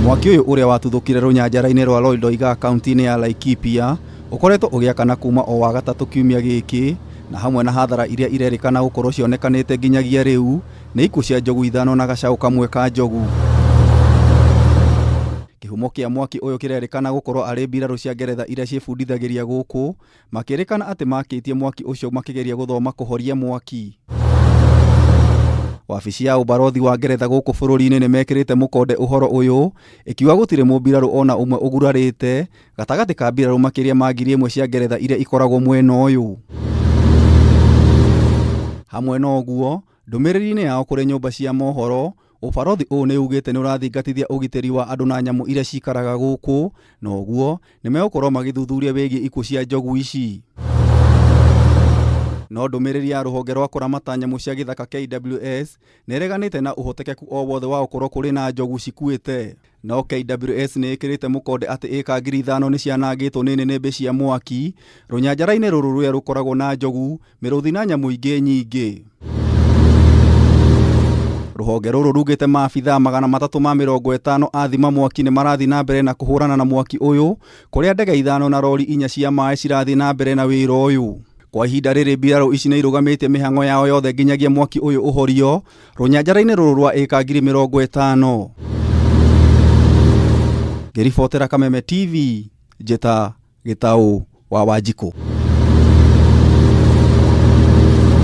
Mwaki uyu uria watuthukire runyanjara-ini rwa Lolldaiga kaunti-ini ya Laikipia ukoretwo ugiakana kuuma o wa gatatu kiumia giki, na hamwe na hathara iria irerikana gukorwo cionekanite nginyagia riu ni ikuũ cia njogu ithano na gacaũ kamwe ka njogu. Kihumo kia mwaki uyu kirerikana gukorwo ari mbiraru cia Ngeretha iria ciebundithagiria guku, makirikana ati makitie mwaki ucio makigeria guthoma kuhoria mwaki. Wabici ya ubarothi wa Ngeretha guku bururi-ini ni mekirite mukonde uhoro uyu, ikiuga gutiri mumbiraru ona umwe ugurarite gatagati ka mbiraru makiria ma 1,000 cia Ngeretha iria ikoragwo mwena uyu. Hamwe na uguo, ndumiriri-ini yao kuri nyumba cia mohoro, ubarothi uyu ni ugite ni urathingatithia ugitiri wa andu na nyamu iria cikaraga guku, na uguo ni megukorwo magithuthuria wigie ikuũ cia njogu ici. No ndumiriri ya ruhonge rwa kuramata nyamu cia githaka KWS nereganite na uhotekeku o wothe wa ukorwo kuri na njogu cikuite. No KWS ni ikirite mukonde ati eka 5,000 ni cianangitwo ni nene cia Mwaki, runyanjara-ini ruru ruria rukoragwo na njogu, miruthi na nyamu ingi nyingi. Ruhonge ruru rugite maabithaa 350 athima Mwaki ni marathi na mbere na kuhurana na mwaki uyu, kuria ndege 5 na rori 4 cia maĩ cirathi na mbere na wira uyu. Kwa ihinda riri mbiraru ici ni irugamite mihango yao yothe nginyagia mwaki uyu uhorio runyanjara-ini ruru rwa eka 50,000. Ngiribotera Kameme TV, Njeta Gitau wa Wanjiku.